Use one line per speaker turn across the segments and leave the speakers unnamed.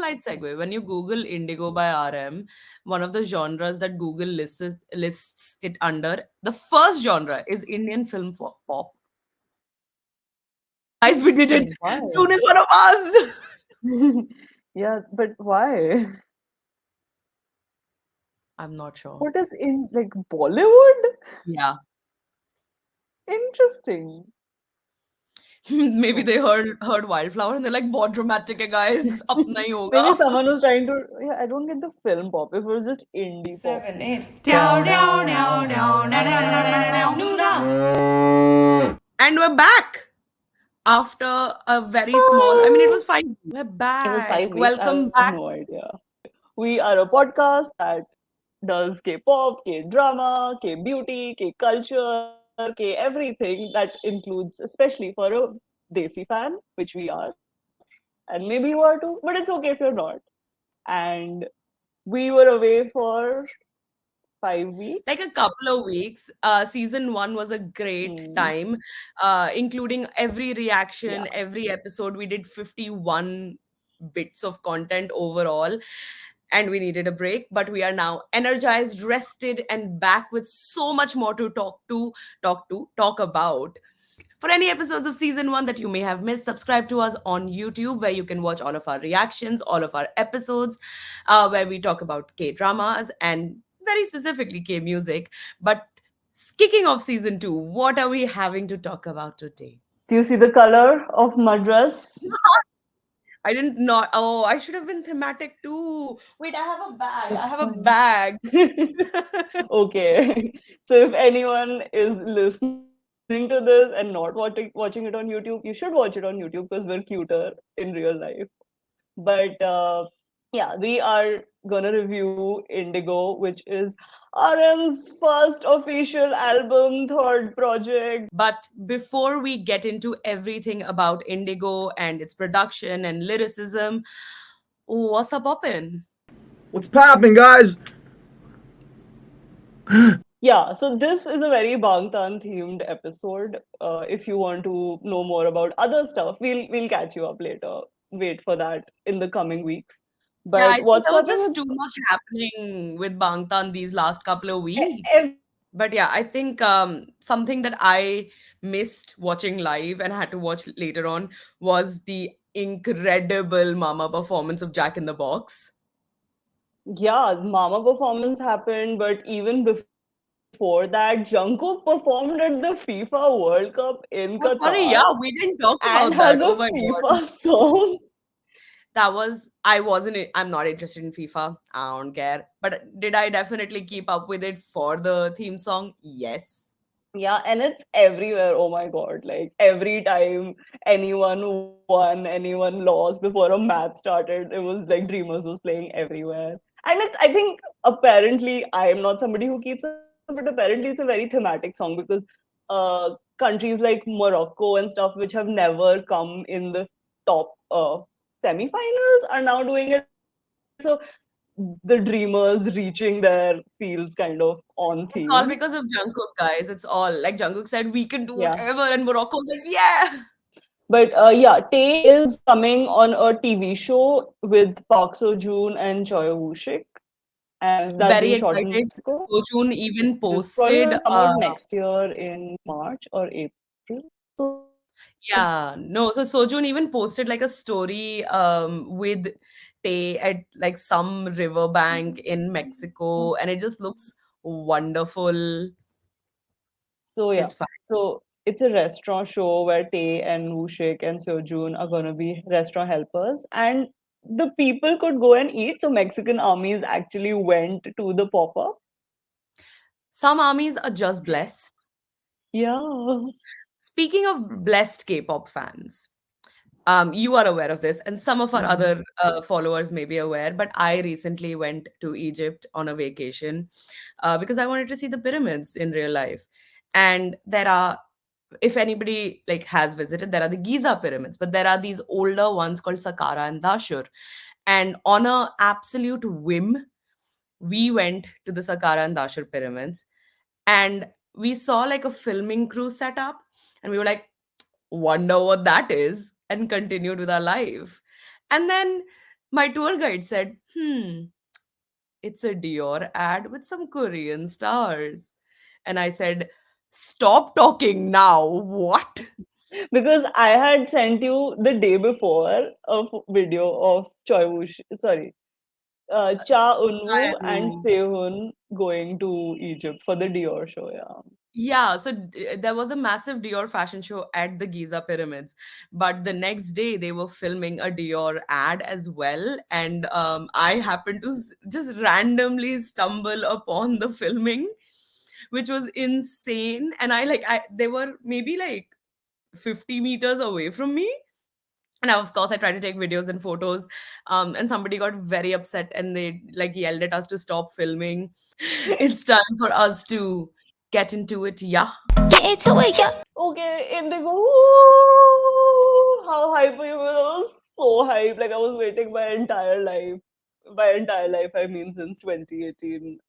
slight segue. When you Google Indigo by RM, one of the genres that Google lists it under, the first genre is Indian film pop. Guys, we did it.
Interesting. Why?
Soon is one of us.
Yeah, but why?
I'm not sure.
What is in like Bollywood?
Yeah.
Interesting.
Maybe they
Okay.
heard Wildflower and they're like, बहुत dramatic है guys, अपना ही
Maybe
होगा.
someone was trying to. Yeah, I don't get the film pop. If it was just indie pop.
Seven, eight. Down, down, down, down, down, down, down, down, Noona. And we're back after a very small. I mean, it was 5. We're
It was
back.
5 weeks. I
Welcome
have
back.
no idea. We are a podcast that does K-pop, K-drama, K-beauty, K-culture, K-everything that includes, especially for a Desi fan, which we are, and maybe you are too, but it's okay if you're not. And we were away for 5 weeks.
Like a couple of weeks. Season 1 was a great
Mm,
time, including every
yeah.
reaction, every episode. We did 51 bits of content overall, and we needed a break, but we are now energized, rested, and back with so much more to talk about. For any episodes of season 1 that you may have missed, subscribe to us on YouTube, where you can watch all of our reactions, all of our episodes, where we talk about K dramas and very specifically K music. But kicking off season 2, what are we having to talk about today?
Do you see the color of my dress?
I didn't not. Oh, I should have been thematic too. Wait, I have a bag. I
It's
have a
fine.
bag.
Okay. So if anyone is listening to this and not watching it on YouTube, you should watch it on YouTube because we're cuter in real life. But yeah, we are gonna review Indigo, which is RM's first official album, third project.
But before we get into everything about Indigo and its production and lyricism, what's up, Poppin?
What's poppin', guys?
Yeah, so this is a very Bangtan themed episode. If you want to know more about other stuff, we'll catch you up later. Wait for that in the coming weeks.
Yeah, I
But
think
what's
there was
popping
just
with
too much happening with Bangtan these last couple of weeks.
everything?
But yeah, I think something that I missed watching live and had to watch later on was the incredible Mama performance of Jack in the Box.
Yeah, Mama performance happened, but even before that, Jungkook performed at the FIFA World Cup in
Oh,
Qatar
sorry, yeah, we didn't talk
and has
about
a
that. Oh my
FIFA
God.
song.
I'm not interested in FIFA. I don't care. But did I definitely keep up with it for the theme song? Yes.
Yeah, and it's everywhere. Oh my God. Like every time anyone won, anyone lost before a match started, it was like Dreamers was playing everywhere. And it's, I think, apparently, I am not somebody who keeps up, but apparently it's a very thematic song because countries like Morocco and stuff, which have never come in the top semifinals, are now doing it. So the Dreamers reaching there feels kind of on
It's
theme.
all because of Jungkook, guys. It's all like Jungkook said, we can do
Yeah.
whatever, and Morocco was like, yeah.
But yeah, Tay is coming on a TV show with Park Seo Joon and Choi Woo Shik, and that's
Very
being shot in
excited.
Mexico,
Sojun even
which is probably
posted.
going to come out next year in March or April. So
Yeah, no. So Sojun even posted like a story with Tay at like some riverbank in Mexico, and it just looks wonderful.
so yeah,
It's fine.
so it's a restaurant show where Tay and Woo Shik and Seo Joon are going to be restaurant helpers, and the people could go and eat. So Mexican armies actually went to the pop up.
Some armies are just blessed.
Yeah.
Speaking of blessed K-pop fans, you are aware of this, and some of our
Mhm.
other followers may be aware. But I recently went to Egypt on a vacation because I wanted to see the pyramids in real life. And there are, if anybody like has visited, there are the Giza pyramids, but there are these older ones called Saqqara and Dashur. And on a absolute whim, we went to the Saqqara and Dashur pyramids, and we saw like a filming crew set up, and we were like, wonder what that is, and continued with our life. And then My tour guide said, it's a Dior ad with some Korean stars. And I said, stop talking now. What?
Because I had sent you the day before a video of Choi Woo, sorry, Cha Eun-woo
I
and
know.
Sehun going to Egypt for the Dior show. Yeah.
Yeah, so there was a massive Dior fashion show at the Giza pyramids, but the next day they were filming a Dior ad as well, and I happened to just randomly stumble upon the filming, which was insane. And I they were maybe like 50 meters away from me, and of course I tried to take videos and photos, and somebody got very upset and they like yelled at us to stop filming. It's time for us to get into it. Yeah.
Okay, Indigo. Woo! How hype were you? I was so hyped. Like I was waiting my entire life. By entire life, I mean since 2018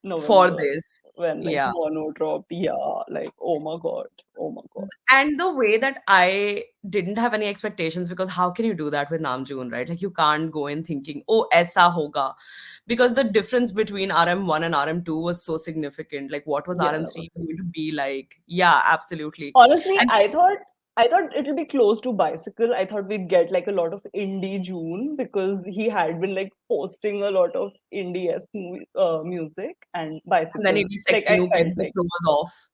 For
November
this.
when like
Yeah.
Mono dropped. Yeah, like oh my god, oh my god.
And the way that I didn't have any expectations, because how can you do that with Namjoon, right? Like you can't go in thinking, oh, aisa hoga. Because the difference between RM1 and RM2 was so significant. Like what was
Yeah, that was
RM3
so
going to be like? Yeah, absolutely.
honestly,
And
I thought it'll be close to Bicycle. I thought we'd get like a lot of indie June because he had been like posting a lot of indie music and
and then
Bicycle.
he'd be
Like
sexy
I
new
felt
kids, the
like
show was off.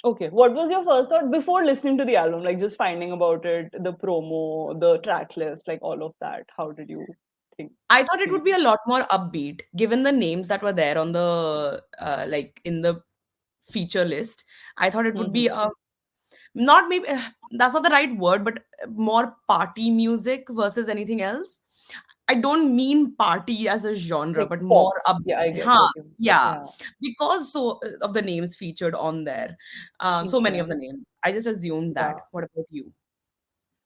okay. What was your first thought before listening to the album? Like just finding about it, the promo, the track list, like all of that. How did you think
I thought it
feel?
would be a lot more upbeat, given the names that were there on the like in the feature list. I thought it would be
Mm-hmm.
a not maybe that's not the right word, but more party music versus anything else. I don't mean party as a genre,
Like
but
pop.
more up.
Yeah, I get
Huh,
what you.
yeah,
Yeah.
because so of the names featured on there, so many
Okay.
of the names. I just assumed
Yeah.
that. What about you?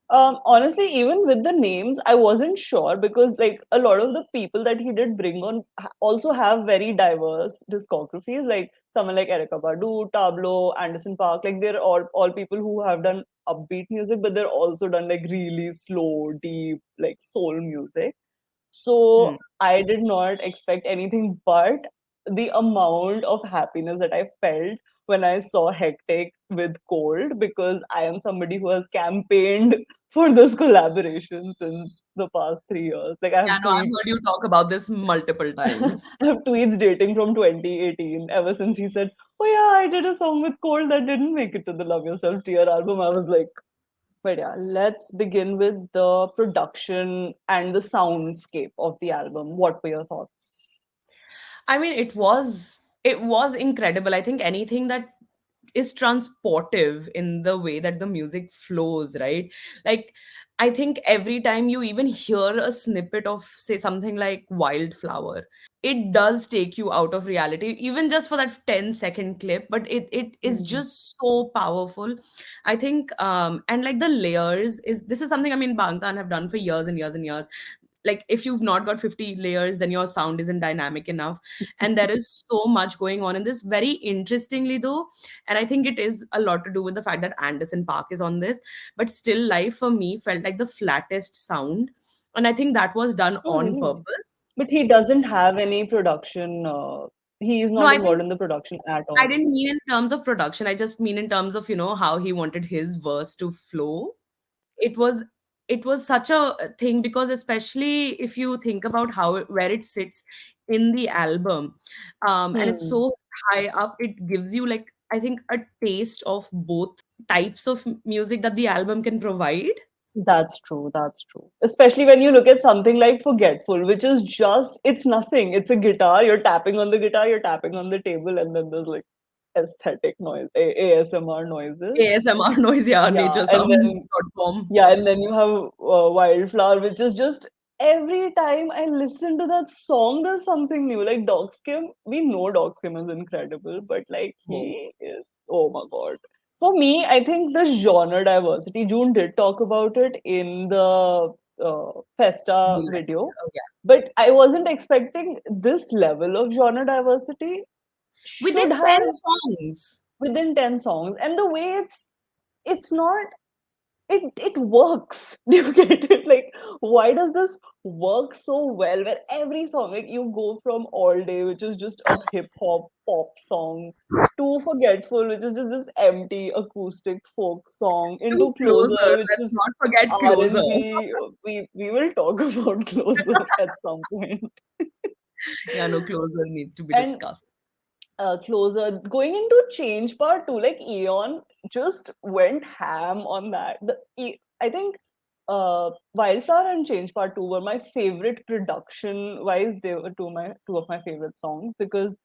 Honestly, even with the names, I wasn't sure because like a lot of the people that he did bring on also have very diverse discographies. Like someone like Erykah Badu, Tableau, Anderson Park. Like they're all people who have done upbeat music, but they're also done like really slow, deep, like soul music.
Hmm.
So I did not expect anything but the amount of happiness that I felt when I saw Hectic with Cold because I am somebody who has campaigned for this collaboration since the past 3 years. Like I have
Yeah, no, I've heard
tweets
you talk about this multiple times.
I have tweets dating from 2018 ever since he said, "Oh yeah, I did a song with Cold that didn't make it to the Love Yourself Tear album." I was like, but yeah, let's begin with the production and the soundscape of the album. What were your thoughts?
I mean, it was incredible. I think anything that is transportive in the way that the music flows, right? Like I think every time you even hear a snippet of say something like Wildflower, it does take you out of reality, even just for that 10-second clip, but it is
Mhm.
just so powerful. I think and like the layers is this is something I mean Bangtan have done for years and years and years. Like if you've not got 50 layers, then your sound isn't dynamic enough, and there is so much going on in this. Very interestingly though, and I think it is a lot to do with the fact that Anderson Park is on this, but Still Life for me felt like the flattest sound, and I think that was done
Oh,
on
really?
purpose.
But he doesn't have any production. He is
No,
not
I
involved
think
in the production at
I
all.
didn't mean in terms of production, I just mean in terms of how he wanted his verse to flow. It was it was such a thing, because especially if you think about where it sits in the album, and it's
Hmm.
so high up, it gives you, like, I think, a taste of both types of music that the album can provide.
That's true. That's true. Especially when you look at something like Forgetful, which is just, it's nothing. It's a guitar. You're tapping on the guitar, you're tapping on the table, and then there's like aesthetic noise, ASMR noises.
ASMR noise, yeah,
Yeah. And then
naturesounds.com.
yeah, and then you have Wildflower, which is just every time I listen to that song, there's something new. Like Dog Skim, we know Dog Skim is incredible, but like
Oh,
he is, oh my god. For me, I think the genre diversity, June did talk about it in the
be
Festa
like,
video,
oh, yeah.
but I wasn't expecting this level of genre diversity.
Within
Should have
10 songs.
within 10 songs, and the way it's not it works. Do you get it? Like, why does this work so well? Where every song, like you go from All Day, which is just a hip hop pop song, to Forgetful, which is just this empty acoustic folk song,
To
into
Closer.
Closer, which
Let's
is
not forget Closer.
R&B. We will talk about Closer at some point.
Yeah, no, Closer needs to be
And
discussed.
Closer, going into Change Part 2, like Eon just went ham on that. I think Wildflower and Change Part 2 were my favorite production wise. They were two of my favorite songs, because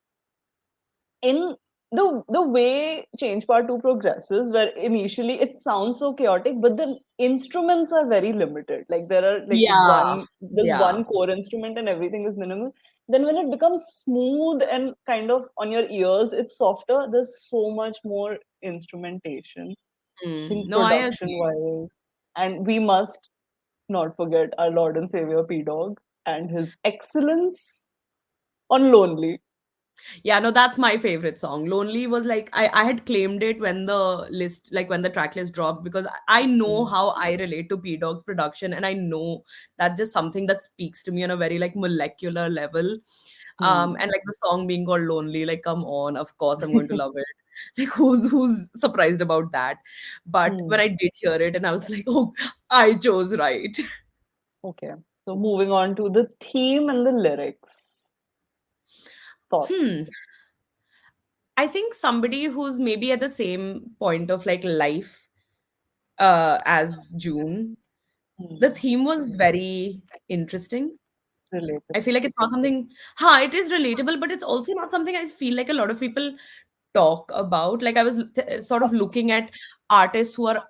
in the way Change Part 2 progresses, where initially it sounds so chaotic, but the instruments are very limited. Like there are like
Yeah,
there's
yeah.
one core instrument and everything is minimal. Then when it becomes smooth and kind of on your ears, it's softer. There's so much more instrumentation. I think
No, I
production
agree.
wise. And we must not forget our Lord and Savior P Dog and his excellence on Lonely.
Yeah, no, that's my favorite song. Lonely was like I had claimed it when the list, like when the track list dropped, because I know
Hmm.
how I relate to P Dog's production, and I know that's just something that speaks to me on a very like molecular level. And
Hmm.
like the song being called Lonely, like come on, of course I'm going to love it. Like who's surprised about that? But when
Hmm.
I did hear it, and I was like, oh, I chose right.
Okay. So moving on to the theme and the lyrics.
Hmm.
Thoughts.
I think somebody who's maybe at the same point of like life as June, the
Hmm.
theme was very interesting. I feel
Relatable.
like it's not something, ha, it is relatable, but it's also not something I feel like a lot of people talk about. Like I was sort of looking at artists who are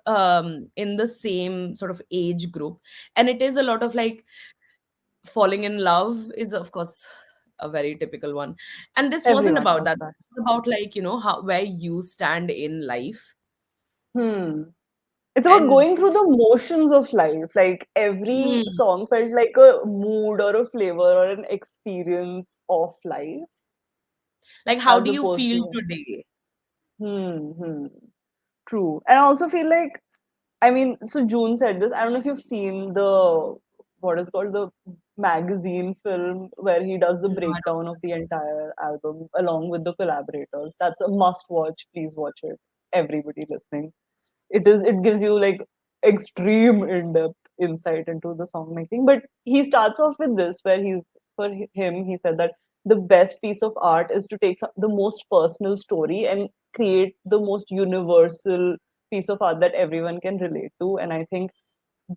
in the same sort of age group, and it is a lot of like falling in love is of course a very typical one, and this wasn't
Everyone
about
has
that.
that.
It was about like how where you stand in life.
Hmm. It's about
And
going through the motions of life. Like
hmm,
every song felt like a mood or a flavor or an experience of life,
like how
as
do you
opposed
feel
to.
today?
Hmm. True. And I also feel like, I mean, so June said this. I don't know if you've seen the what is called the magazine film where he does the
No, I don't
breakdown of the entire album along with the collaborators. That's a must watch. Please watch it. Everybody listening. It gives you like extreme in-depth insight into the song making. But he starts off with this where him he said that the best piece of art is to take the most personal story and create the most universal piece of art that everyone can relate to. And I think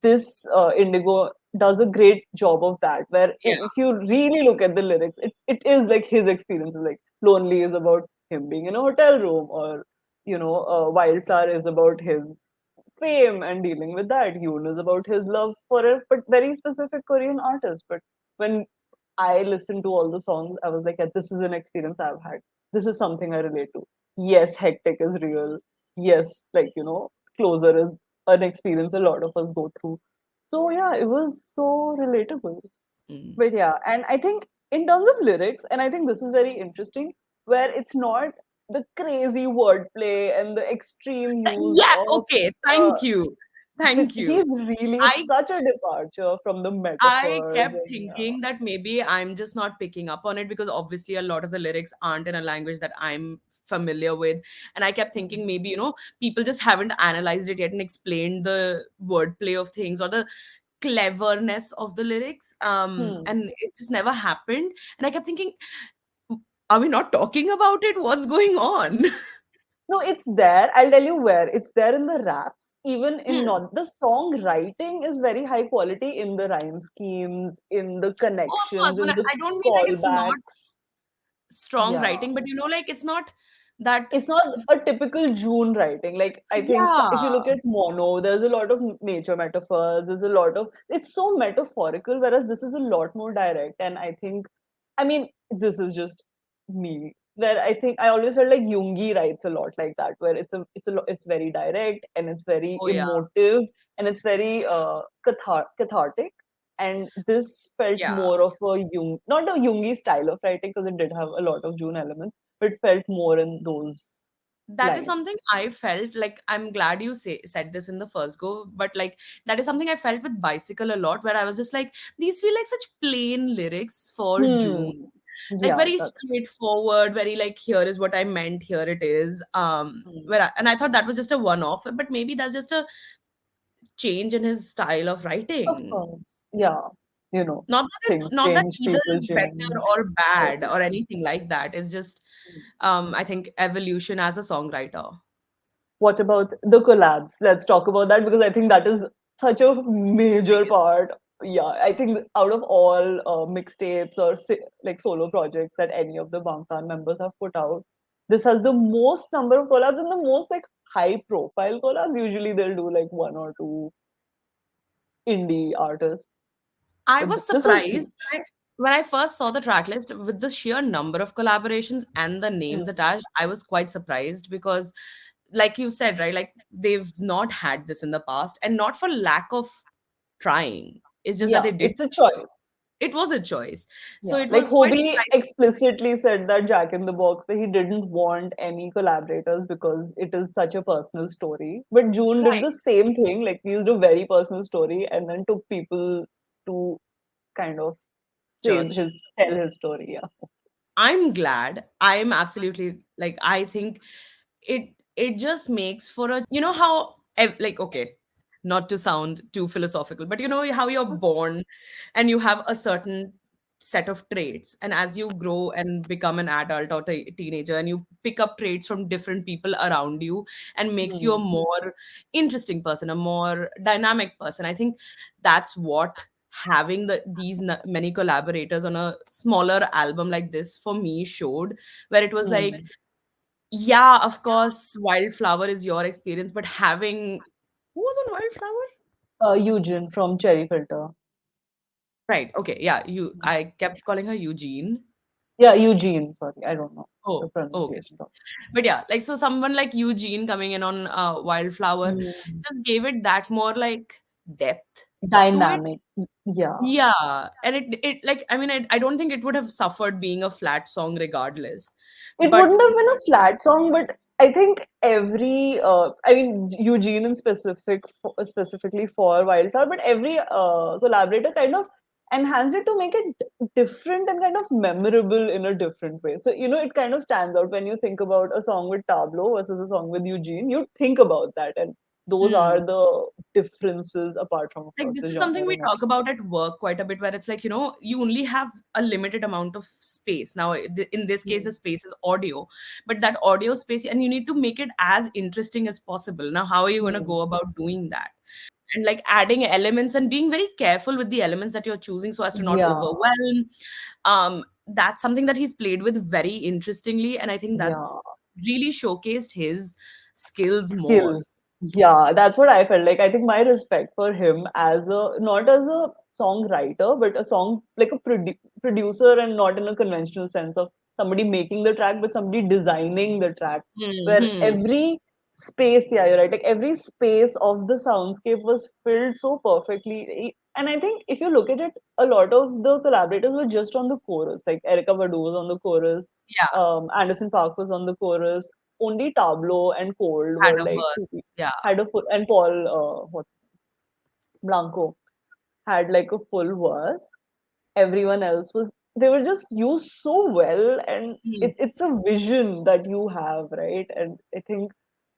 this Indigo does a great job of that. Where
Yeah.
if you really look at the lyrics, it is like his experiences. Like Lonely is about him being in a hotel room, or Wildflower is about his fame and dealing with that. Yoon is about his love for a but very specific Korean artist. But when I listened to all the songs, I was like, yeah, this is an experience I've had. This is something I relate to. Yes, hectic is real. Yes, like, closer is an experience a lot of us go through. So yeah, it was so relatable.
Mm.
But yeah, and I think in terms of lyrics, and I think this is very interesting, where it's not the crazy wordplay and the extreme use
Yeah,
of
okay,
uh,
thank you. Thank you.
he's really, it's
I
such a departure from the
I
metaphors
kept
and yeah.
thinking that maybe I'm just not picking up on it because obviously a lot of the lyrics aren't in a language that I'm familiar with. And I kept thinking maybe, people just haven't analyzed it yet and explained the wordplay of things or the cleverness of the lyrics.
Hmm.
And it just never happened. And I kept thinking, are we not talking about it? What's going on?
No, it's there. I'll tell you where. It's there in the raps. Even in
Hmm.
not the song writing is very high quality in the rhyme schemes, in the
Oh, of course,
connections,
but
in the
I don't mean like it's not
callbacks.
strong
Yeah.
writing, but like it's not that.
It's not a typical June writing. Like I think if
Yeah.
you look at Mono, there's a lot of nature metaphors. There's a lot of it's so metaphorical, whereas this is a lot more direct. And I think, I mean, this is just me. Where I think I always felt like Jungi writes a lot like that, where it's very direct and it's very
Oh yeah.
emotive and it's very cathartic. And this felt
Yeah.
more of a not a Jungi style of writing because it did have a lot of June elements, but felt more in those.
that is
line.
something I felt like. I'm glad you said this in the first go, but like that is something I felt with Bicycle a lot, where I was just like, these feel like such plain lyrics for June,
Hmm.
like
Yeah,
very
that's
straightforward, very like, here is what I meant, here it is.
hmm.
And I thought that was just a one off, but maybe that's just a change in his style of
Of
writing.
course. Yeah. You know,
Not that it's
things
not that
change,
either
people
is better
change,
or bad or
everything.
anything like that. It's just
Hmm.
I think evolution as a songwriter.
What about the collabs? Let's talk about that because I think that is such a major part. Yeah, I think out of all mixtapes or like solo projects that any of the Bangtan members have put out, this has the most number of collabs and the most like high profile collabs. Usually they'll do like one or two indie artists,
I
but
was
this was
surprised
huge.
when I first saw the track list with the sheer number of collaborations and the names
Mm.
attached. I was quite surprised because, like you said, right, like they've not had this in the past, and not for lack of trying. It's just that
Yeah,
they did.
it's a choice.
It was a choice, so
Yeah,
it
like
was quite
Hobie
surprising.
explicitly said that Jack in the Box, that he didn't want any collaborators because it is such a personal story. But June did
Right,
the same thing, like he used a very personal story and then took people to kind of
Church.
tell his story. Yeah.
I'm glad. I'm absolutely like, I think it just makes for a, you know how like, okay, not to sound too philosophical, but you know how you're born and you have a certain set of traits, and as you grow and become an adult or teenager, and you pick up traits from different people around you, and makes you a
Hmm.
more interesting person, a more dynamic person. I think that's what having many collaborators on a smaller album like this for me showed, where it was like,
Hmm.
yeah, of course, Wildflower is your experience, but having, who was on Wildflower?
Eugene from Cherry Filter.
Right. Okay. Yeah. I kept calling her Eugene.
Yeah, Eugene. Sorry, I don't know the
Okay.
pronunciation.
But yeah, like, so someone like Eugene coming in on Wildflower
Hmm.
just gave it that more like depth to it.
Dynamic. Yeah.
Yeah. And it like, I mean, I don't think it would have suffered being a flat song regardless.
It
But
wouldn't have been a flat song, but I think every, I mean, Eugene in specifically for Wildflower, but every collaborator kind of enhanced it to make it different and kind of memorable in a different way. So, you know, it kind of stands out when you think about a song with Tableau versus a song with Eugene. You think about that, and those are
hmm,
the differences apart from, of
like,
course,
this
the
is something
genre
we
and
talk
everything.
about at work quite a bit, where it's like, you only have a limited amount of space. Now in this case, the
Hmm.
space is audio, but that audio space, and you need to make it as interesting as possible. Now how are you going to
Hmm.
go about doing that? And like adding elements and being very careful with the elements that you're choosing so as to not
Yeah,
overwhelm. That's something that he's played with very interestingly, and I think
yeah.
that's really showcased his skills more.
Skill. Yeah, that's what I felt like. I think my respect for him as a not as a songwriter, but a song like a producer, and not in a conventional sense of somebody making the track, but somebody designing the track, where
Hmm.
every space, yeah, you're right, like every space of the soundscape was filled so perfectly. And I think if you look at it, a lot of the collaborators were just on the chorus. Like Erica Badu was on the chorus,
Yeah,
Anderson Park was on the chorus, only Tableau and Cold
had
were
a
like
verse. Yeah.
had a full, and Paul what's his name? Blanco had like a full verse. Everyone else was, they were just used so well, and
Hmm.
it's a vision that you have, right? And I think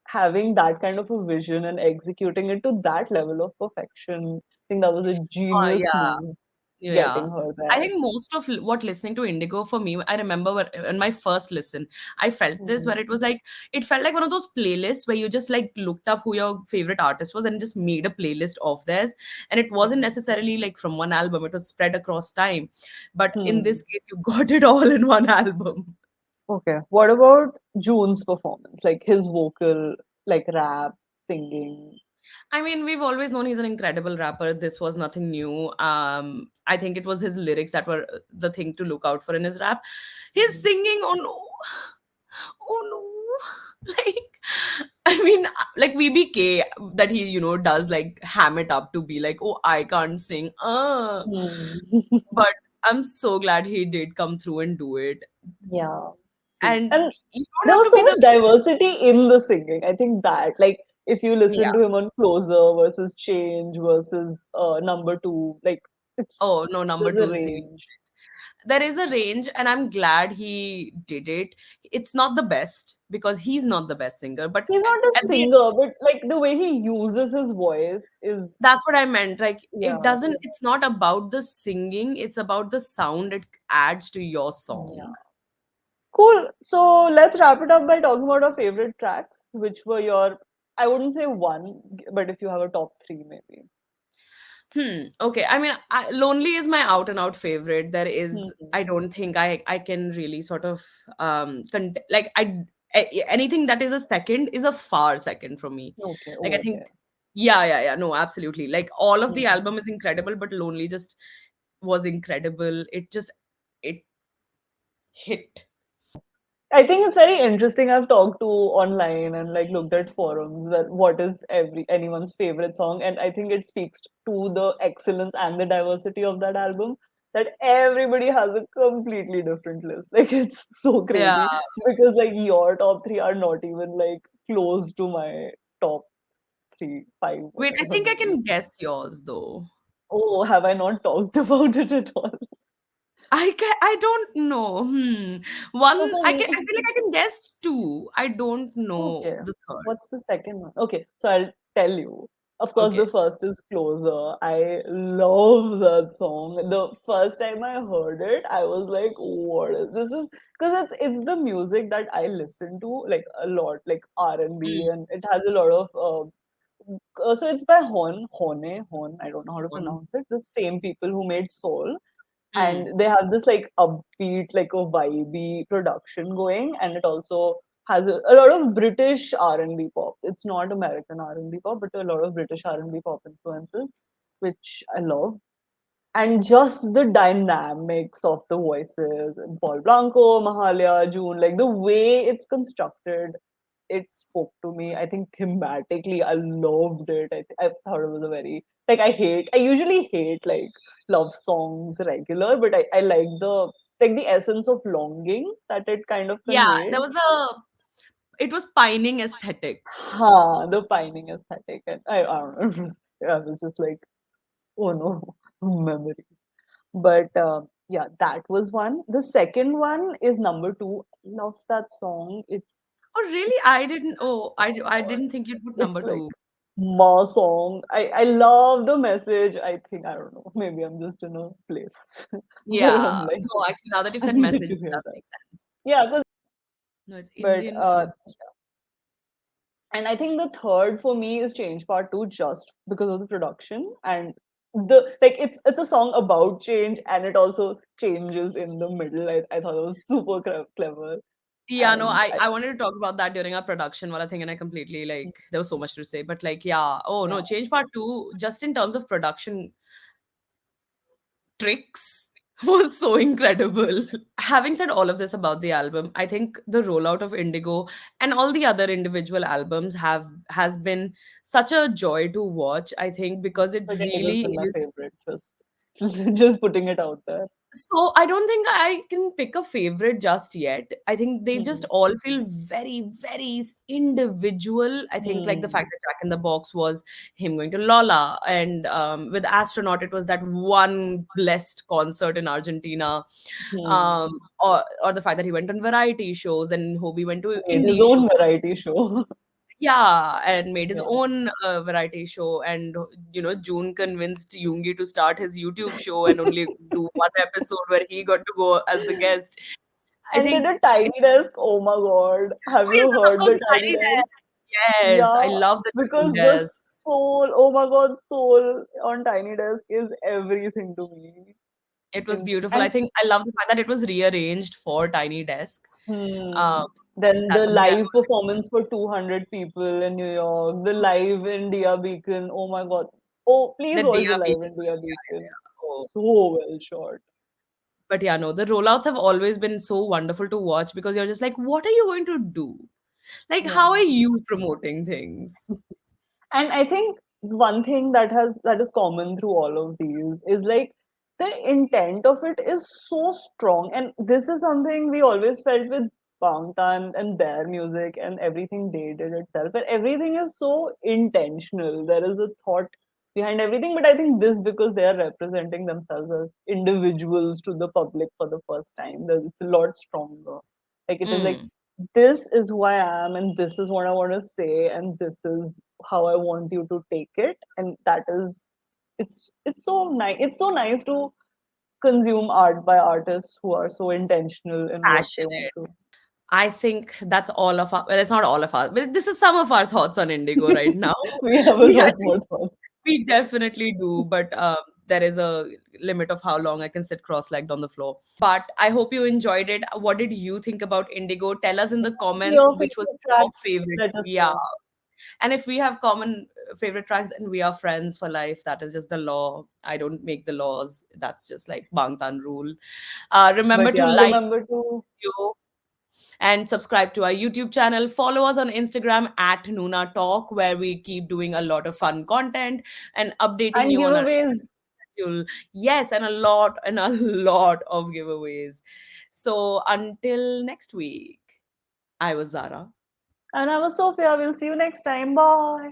having that kind of a vision and executing it to that level of perfection, I think that was a genius
Yeah.
move
Yeah.
getting her
I
there.
think most of what listening to Indigo for me, I remember in my first listen, I felt this,
Hmm.
where it was like, it felt like one of those playlists where you just like looked up who your favorite artist was and just made a playlist of theirs. And it wasn't
Hmm.
necessarily like from one album, it was spread across time. But in
Hmm.
this case, you got it all in one album.
Okay. What about June's performance? Like his vocal, like rap, singing.
I mean, we've always known he's an incredible rapper. This was nothing new. I think it was his lyrics that were the thing to look out for in his rap. His
Mhm.
singing, oh no, oh no, like, I mean, like VBK, that he does like ham it up to be like, oh, I can't sing,
Hmm.
but I'm so glad he did come through and do it.
Yeah. True.
And
And
you don't
there
have
was
to
so
be
much
the
diversity in the singing. I think that, like, if you listen
yeah.
to him on Closer versus Change versus Number Two, like, it's
Oh no, number
there's a
two is really
range.
there is a range, and I'm glad he did it. It's not the best because he's not the best singer, but
He's not a
at the
singer, but like the way he uses his voice is,
that's what I meant. Like
yeah,
it's not about the singing, it's about the sound it adds to your song.
yeah. Cool. So let's wrap it up by talking about our favorite tracks, which were your, I wouldn't say one, but if you have a top three, maybe.
Okay. I mean, Lonely is my out and out favorite. There is,
Hmm.
I don't think I can really sort of like anything that is a second is a far second from me.
Okay,
Like I
over
think,
there.
yeah, no, absolutely. Like all of the
Hmm.
album is incredible, but Lonely just was incredible. It hit.
I think it's very interesting. I've talked to online and like looked at forums where what is every anyone's favorite song, and I think it speaks to the excellence and the diversity of that album. That everybody has a completely different list. Like it's so
Yeah.
crazy because like your top three are not even like close to my top three, five,
Wait, I
whatever
think I
maybe.
can guess yours though.
Oh, have I not talked about it at all?
I don't know. One
So for
I
me,
feel like I can guess two. I don't know
okay.
the third.
What's the second one? Okay, so I'll tell you. Of course,
Okay.
the first is Closer. I love that song. The first time I heard it, I was like, "What is this?" Is because it's the music that I listen to like a lot, like R&B,
Mm,
and it has a lot of. So it's by Hone. I don't know how to
one.
pronounce it. The same people who made Soul,
Mm.
and they have this like upbeat, like a vibey production going, and it also has a lot of British R&B pop. It's not American R&B pop, but a lot of British R&B pop influences, which I love. And just the dynamics of the voices, Paul Blanco, Mahalia, June, like the way it's constructed, it spoke to me. I think thematically, I loved it. I thought it was a very like I usually hate like love songs regular, but I like the essence of longing that it kind of
Yeah,
conveyed.
there was a it was pining aesthetic.
Ha, the pining aesthetic, and I don't know. I was just like, oh no, memory. But yeah, that was one. The second one is number two. Love that song.
Oh, really? I didn't. Oh, I didn't think you'd put
It's
number
like
two.
Ma song. I love the message. I think I don't know. Maybe I'm just in a place where I'm
Yeah.
like
No, actually, now that you've
I
said
needed
message,
to
it
hear
does
that.
make sense.
Yeah, because
No, it's
but
Indian food.
and I think the third for me is Change Part Two, just because of the production and the like. It's a song about change, and it also changes in the middle. I thought it was super clever,
Yeah, no,
and
I wanted to talk about that during our production while I think, and I completely like there was so much to say, but like, yeah, oh
yeah.
no, change part two, just in terms of production tricks was so incredible. Having said all of this about the album, I think the rollout of Indigo and all the other individual albums have has been such a joy to watch. I think because it
But Indigo's
really
still my
is.
favorite. Just just putting it out there.
So I don't think I can pick a favorite just yet. I think they just
Hmm.
all feel very, very individual. I think like the fact
Hmm.
that Jack in the Box was him going to Lola, and with Astronaut, it was that one blessed concert in Argentina,
Hmm.
or the fact that he went on variety shows and Hobie went to
Made his
indie
own
shows.
variety show.
Yeah, and made his
Yeah.
own variety show. And June convinced Yoongi to start his YouTube show and only do one episode where he got to go as the guest. I
And did
think,
a tiny desk. Oh my god. Have
oh yes,
you
and of
heard
course
the
the
tiny
Tiny
desk?
Desk. Yes, I
Yeah.
love the Tiny
Because the
Desk.
soul, oh my god, soul on tiny desk is everything to me.
It was
In
beautiful. I
and
think I love the fact that it was rearranged for Tiny Desk.
hmm.
Um,
Then
that's
the
something I
live performance for 200 people in New York, the live in Dia Beacon. Oh my god. Oh, please
the
watch
Dia
the live
Beacon.
in Dia
Yeah,
Beacon.
yeah. Oh,
So well shot.
but yeah, no, the rollouts have always been so wonderful to watch because you're just like, what are you going to do? Like,
Yeah.
how are you promoting things?
And I think one thing that is common through all of these is like the intent of it is so strong. And this is something we always felt with Bangtan and their music and everything they did itself. And everything is so intentional. There is a thought behind everything. But I think this because they are representing themselves as individuals to the public for the first time. It's a lot stronger. Like it is like
Mm.
this is who I am and this is what I want to say and this is how I want you to take it. And that is it's so nice. It's so nice to consume art by artists who are so intentional in what they want
Passionate.
to.
I think that's all of our, well, it's not all of our, but this is some of our thoughts on Indigo right now.
We have a
We, I
lot
think
more thoughts.
we definitely do, but there is a limit of how long I can sit cross-legged on the floor. But I hope you enjoyed it. What did you think about Indigo? Tell us in the comments
Your
which was
favorite
your
tracks,
favorite.
let us
Yeah.
know.
And if we have common favorite tracks, then we are friends for life. That is just the law. I don't make the laws. That's just like Bangtan rule. Remember
But
to
yeah,
like
remember to
video and subscribe to our YouTube channel. Follow us on Instagram at NoonaTalk, where we keep doing a lot of fun content and updating
and
you on our
giveaways.
schedule. Yes, and a lot of giveaways. So until next week, I was Zara.
And I was Sophia. We'll see you next time. Bye.